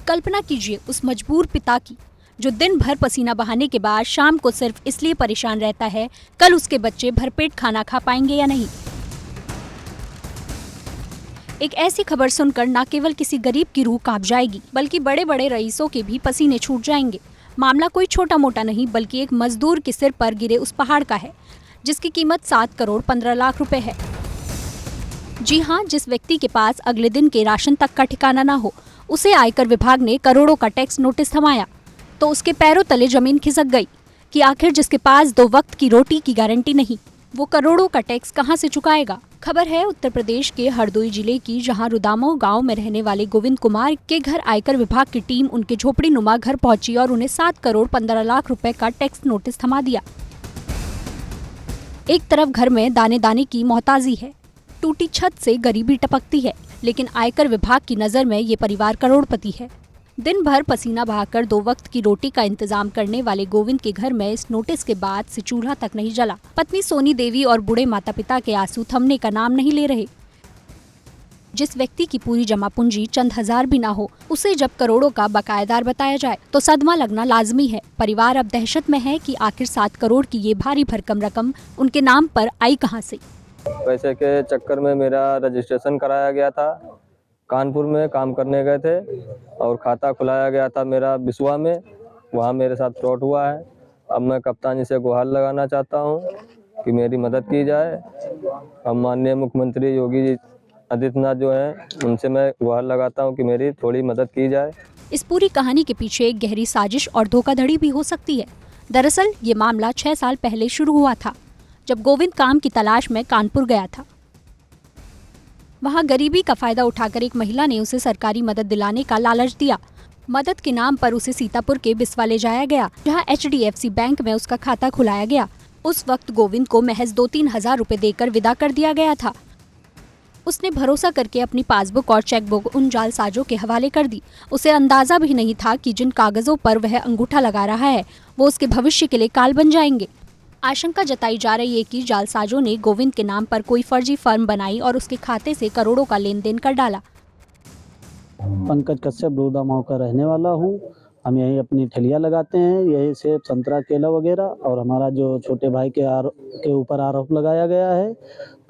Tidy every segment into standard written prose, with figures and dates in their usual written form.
कल्पना कीजिए उस मजबूर पिता की जो दिन भर पसीना बहाने के बाद शाम को सिर्फ इसलिए परेशान रहता है कल उसके बच्चे भरपेट खाना खा पाएंगे या नहीं। एक ऐसी खबर सुनकर न केवल किसी गरीब की रूह कांप जाएगी बल्कि बड़े बड़े रईसों के भी पसीने छूट जाएंगे। मामला कोई छोटा मोटा नहीं बल्कि एक मजदूर के सिर पर गिरे उस पहाड़ का है जिसकी कीमत 7 करोड़ 15 लाख रुपए है। जी हाँ, जिस व्यक्ति के पास अगले दिन के राशन तक का ठिकाना ना हो उसे आयकर विभाग ने करोड़ों का टैक्स नोटिस थमाया तो उसके पैरों तले जमीन खिसक गई कि आखिर जिसके पास 2 वक्त की रोटी की गारंटी नहीं वो करोड़ों का टैक्स कहां से चुकाएगा। खबर है उत्तर प्रदेश के हरदोई जिले की, जहां रुदामो गांव में रहने वाले गोविंद कुमार के घर आयकर विभाग की टीम उनके झोपड़ी नुमा घर पहुंची और उन्हें 7 करोड़ 15 लाख रुपए का टैक्स नोटिस थमा दिया। एक तरफ घर में दाने दाने की मोहताजी है, टूटी छत से गरीबी टपकती है, लेकिन आयकर विभाग की नजर में ये परिवार करोड़पति है। दिन भर पसीना बहाकर 2 वक्त की रोटी का इंतजाम करने वाले गोविंद के घर में इस नोटिस के बाद से चूल्हा तक नहीं जला। पत्नी सोनी देवी और बूढ़े माता पिता के आंसू थमने का नाम नहीं ले रहे। जिस व्यक्ति की पूरी जमा पूंजी चंद हजार भी ना हो उसे जब करोड़ों का बकायेदार बताया जाए तो सदमा लगना लाजमी है। परिवार अब दहशत में है कि आखिर 7 करोड़ की ये भारी भरकम रकम उनके नाम पर आई कहां से। पैसे के चक्कर में मेरा रजिस्ट्रेशन कराया गया था, कानपुर में काम करने गए थे और खाता खुलाया गया था मेरा बिस्वा में, वहाँ मेरे साथ फ्रॉड हुआ है। अब मैं कप्तानी से गुहार लगाना चाहता हूँ कि मेरी मदद की जाए। अब माननीय मुख्यमंत्री योगी आदित्यनाथ जो हैं उनसे मैं गुहार लगाता हूँ कि मेरी थोड़ी मदद की जाए। इस पूरी कहानी के पीछे एक गहरी साजिश और धोखाधड़ी भी हो सकती है। दरअसल ये मामला 6 साल पहले शुरू हुआ था जब गोविंद काम की तलाश में कानपुर गया था। वहां गरीबी का फायदा उठाकर एक महिला ने उसे सरकारी मदद दिलाने का लालच दिया। मदद के नाम पर उसे सीतापुर के बिस्वा ले जाया गया जहां HDFC बैंक में उसका खाता खुलाया गया। उस वक्त गोविंद को महज 2-3 हजार रुपए देकर विदा कर दिया गया था। उसने भरोसा करके अपनी पासबुक और चेकबुक उन जालसाजों के हवाले कर दी। उसे अंदाजा भी नहीं था कि जिन कागजों पर वह अंगूठा लगा रहा है वो उसके भविष्य के लिए काल बन जाएंगे। आशंका जताई जा रही है कि जालसाजों ने गोविंद के नाम पर कोई फर्जी फर्म बनाई और उसके खाते से करोड़ों का लेन देन कर डाला। पंकज कश्यप रुदामो का रहने वाला हूँ। हम यही अपनी ठेलियाँ लगाते हैं, यही सेब संतरा केला वगैरह, और हमारा जो छोटे भाई के ऊपर आरोप लगाया गया है,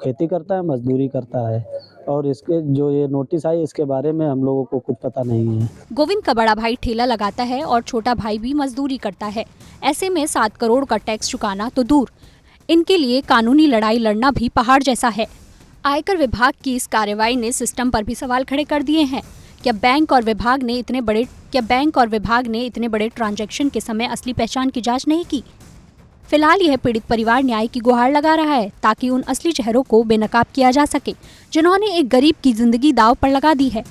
खेती करता है, मजदूरी करता है, और इसके जो ये नोटिस आई इसके बारे में हम लोगों को कुछ पता नहीं है। गोविंद का बड़ा भाई ठेला लगाता है और छोटा भाई भी मजदूरी करता है। ऐसे में 7 करोड़ का टैक्स चुकाना तो दूर, इनके लिए कानूनी लड़ाई लड़ना भी पहाड़ जैसा है। आयकर विभाग की इस कार्रवाई ने सिस्टम पर भी सवाल खड़े कर दिए हैं। क्या बैंक और विभाग ने इतने बड़े ट्रांजैक्शन के समय असली पहचान की जांच नहीं की? फिलहाल यह पीड़ित परिवार न्याय की गुहार लगा रहा है ताकि उन असली चेहरों को बेनकाब किया जा सके जिन्होंने एक गरीब की जिंदगी दांव पर लगा दी है।